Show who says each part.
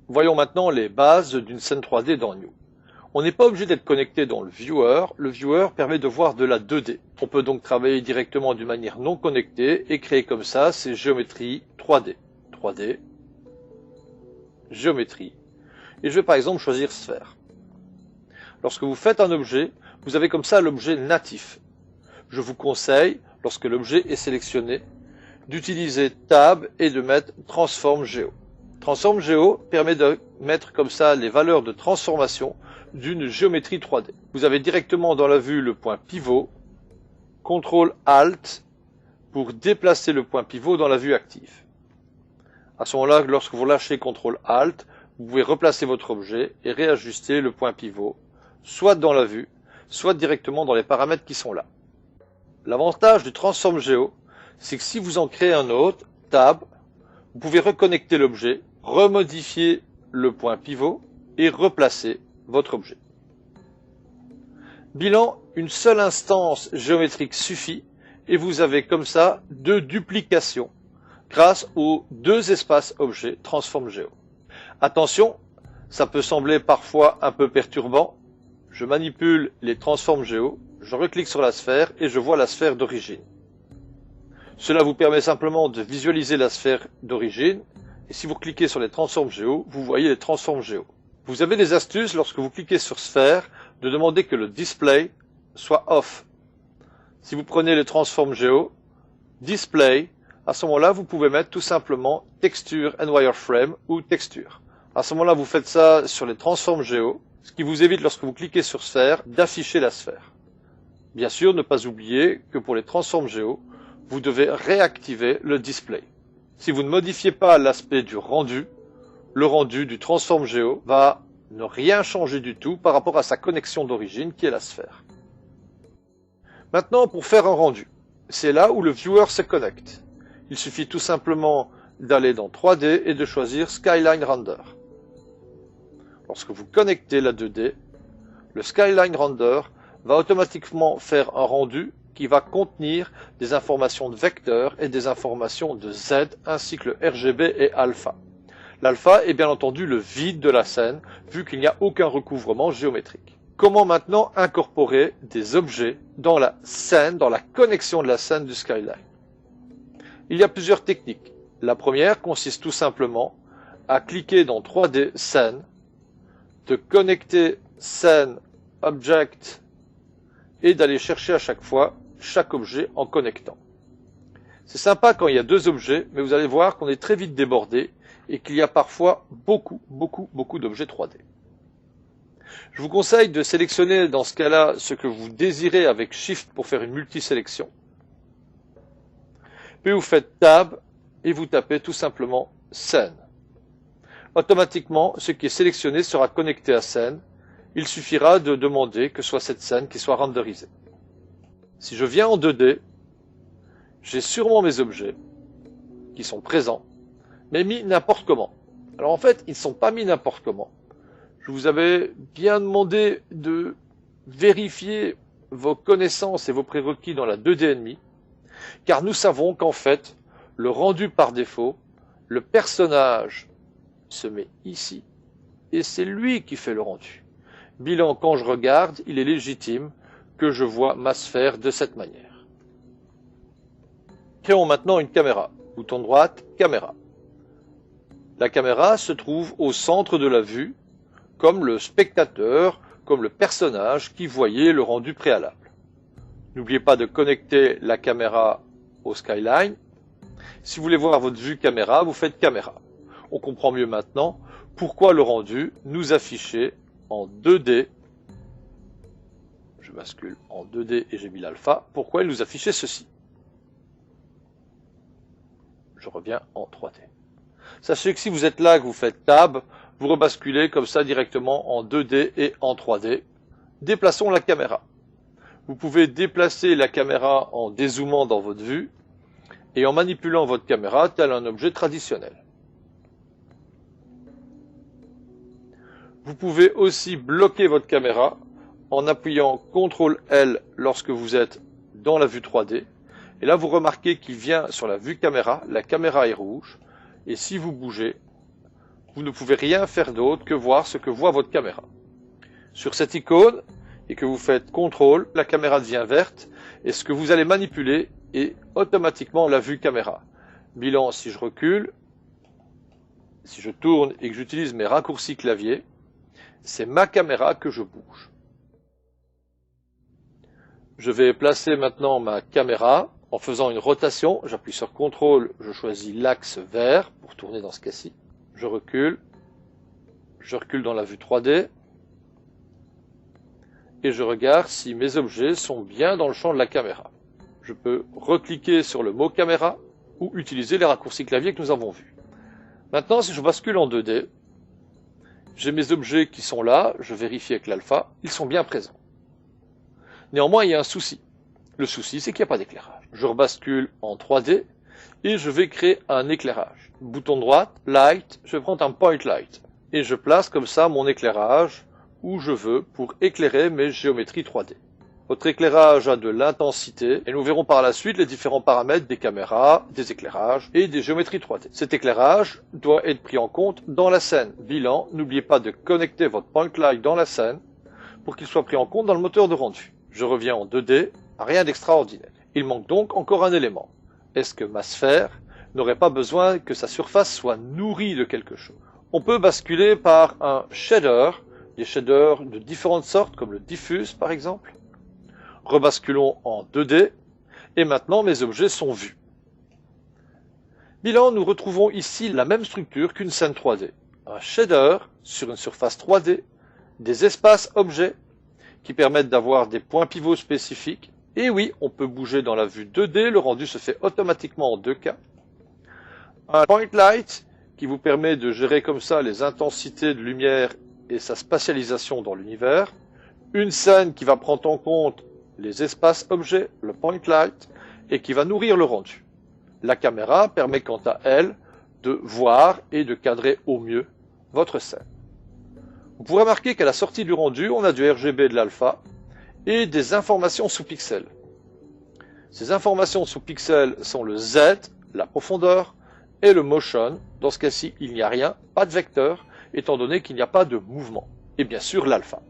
Speaker 1: Voyons maintenant les bases d'une scène 3D dans New. On n'est pas obligé d'être connecté dans le viewer permet de voir de la 2D. On peut donc travailler directement d'une manière non connectée et créer comme ça ces géométries 3D. 3D, géométrie. Et je vais par exemple choisir sphère. Lorsque vous faites un objet, vous avez comme ça l'objet natif. Je vous conseille, lorsque l'objet est sélectionné, d'utiliser Tab et de mettre Transform Geo. Transform Geo permet de mettre comme ça les valeurs de transformation d'une géométrie 3D. Vous avez directement dans la vue le point pivot, CTRL ALT pour déplacer le point pivot dans la vue active. À ce moment-là, lorsque vous lâchez CTRL ALT, vous pouvez replacer votre objet et réajuster le point pivot, soit dans la vue, soit directement dans les paramètres qui sont là. L'avantage du Transform Geo, c'est que si vous en créez un autre, Tab, vous pouvez reconnecter l'objet, remodifier le point pivot et replacer votre objet. Bilan, une seule instance géométrique suffit et vous avez comme ça deux duplications grâce aux deux espaces objets Transform Geo. Attention, ça peut sembler parfois un peu perturbant. Je manipule les Transform Geo, je reclique sur la sphère et je vois la sphère d'origine. Cela vous permet simplement de visualiser la sphère d'origine et si vous cliquez sur les Transform Geo, vous voyez les Transform Geo. Vous avez des astuces lorsque vous cliquez sur sphère de demander que le display soit off. Si vous prenez les Transform Geo, display, à ce moment-là, vous pouvez mettre tout simplement texture and wireframe ou texture. À ce moment-là, vous faites ça sur les Transform Geo, ce qui vous évite lorsque vous cliquez sur sphère d'afficher la sphère. Bien sûr, ne pas oublier que pour les Transform Geo, vous devez réactiver le display. Si vous ne modifiez pas l'aspect du rendu, le rendu du Transform Geo va ne rien changer du tout par rapport à sa connexion d'origine qui est la sphère. Maintenant, pour faire un rendu, c'est là où le viewer se connecte. Il suffit tout simplement d'aller dans 3D et de choisir Skyline Render. Lorsque vous connectez la 2D, le Skyline Render va automatiquement faire un rendu qui va contenir des informations de vecteurs et des informations de Z ainsi que le RGB et alpha. L'alpha est bien entendu le vide de la scène vu qu'il n'y a aucun recouvrement géométrique. Comment maintenant incorporer des objets dans la scène, dans la connexion de la scène du Skyline? Il y a plusieurs techniques. La première consiste tout simplement à cliquer dans 3D scène, de connecter scène, object et d'aller chercher à chaque fois chaque objet en connectant. C'est sympa quand il y a deux objets, mais vous allez voir qu'on est très vite débordé et qu'il y a parfois beaucoup d'objets 3D. Je vous conseille de sélectionner dans ce cas-là ce que vous désirez avec Shift pour faire une multisélection. Puis vous faites Tab et vous tapez tout simplement scène. Automatiquement, ce qui est sélectionné sera connecté à scène. Il suffira de demander que soit cette scène qui soit renderisée. Si je viens en 2D, j'ai sûrement mes objets qui sont présents, mais mis n'importe comment. Alors en fait, ils ne sont pas mis n'importe comment. Je vous avais bien demandé de vérifier vos connaissances et vos prérequis dans la 2D ennemie, car nous savons qu'en fait, le rendu par défaut, le personnage se met ici, et c'est lui qui fait le rendu. Bilan, quand je regarde, il est légitime que je vois ma sphère de cette manière. Créons maintenant une caméra. Bouton droite, caméra. La caméra se trouve au centre de la vue, comme le spectateur, comme le personnage qui voyait le rendu préalable. N'oubliez pas de connecter la caméra au skyline. Si vous voulez voir votre vue caméra, vous faites caméra. On comprend mieux maintenant pourquoi le rendu nous affichait en 2D. Je bascule en 2D et j'ai mis l'alpha. Pourquoi il nous affichait ceci? Je reviens en 3D. Sachez que si vous êtes là, que vous faites Tab, vous rebasculez comme ça directement en 2D et en 3D. Déplaçons la caméra. Vous pouvez déplacer la caméra en dézoomant dans votre vue et en manipulant votre caméra tel un objet traditionnel. Vous pouvez aussi bloquer votre caméra en appuyant CTRL L lorsque vous êtes dans la vue 3D. Et là, vous remarquez qu'il vient sur la vue caméra, la caméra est rouge. Et si vous bougez, vous ne pouvez rien faire d'autre que voir ce que voit votre caméra. Sur cette icône, et que vous faites CTRL, la caméra devient verte, et ce que vous allez manipuler est automatiquement la vue caméra. Bilan, si je recule, si je tourne et que j'utilise mes raccourcis clavier, c'est ma caméra que je bouge. Je vais placer maintenant ma caméra en faisant une rotation. J'appuie sur CTRL, je choisis l'axe vert pour tourner dans ce cas-ci. Je recule dans la vue 3D et je regarde si mes objets sont bien dans le champ de la caméra. Je peux recliquer sur le mot caméra ou utiliser les raccourcis clavier que nous avons vus. Maintenant, si je bascule en 2D, j'ai mes objets qui sont là, je vérifie avec l'alpha, ils sont bien présents. Néanmoins, il y a un souci. Le souci, c'est qu'il n'y a pas d'éclairage. Je rebascule en 3D et je vais créer un éclairage. Bouton droit, Light, je vais prendre un Point Light. Et je place comme ça mon éclairage où je veux pour éclairer mes géométries 3D. Votre éclairage a de l'intensité et nous verrons par la suite les différents paramètres des caméras, des éclairages et des géométries 3D. Cet éclairage doit être pris en compte dans la scène. Bilan, n'oubliez pas de connecter votre Point Light dans la scène pour qu'il soit pris en compte dans le moteur de rendu. Je reviens en 2D, rien d'extraordinaire. Il manque donc encore un élément. Est-ce que ma sphère n'aurait pas besoin que sa surface soit nourrie de quelque chose? On peut basculer par un shader, des shaders de différentes sortes comme le diffuse par exemple. Rebasculons en 2D et maintenant mes objets sont vus. Bilan, nous retrouvons ici la même structure qu'une scène 3D. Un shader sur une surface 3D, des espaces objets qui permettent d'avoir des points pivots spécifiques. Et oui, on peut bouger dans la vue 2D, le rendu se fait automatiquement en 2K. Un Point Light qui vous permet de gérer comme ça les intensités de lumière et sa spatialisation dans l'univers. Une scène qui va prendre en compte les espaces objets, le Point Light, et qui va nourrir le rendu. La caméra permet quant à elle de voir et de cadrer au mieux votre scène. Vous pourrez remarquer qu'à la sortie du rendu, on a du RGB de l'alpha et des informations sous pixels. Ces informations sous pixels sont le Z, la profondeur, et le motion. Dans ce cas-ci, il n'y a rien, pas de vecteur, étant donné qu'il n'y a pas de mouvement. Et bien sûr, l'alpha.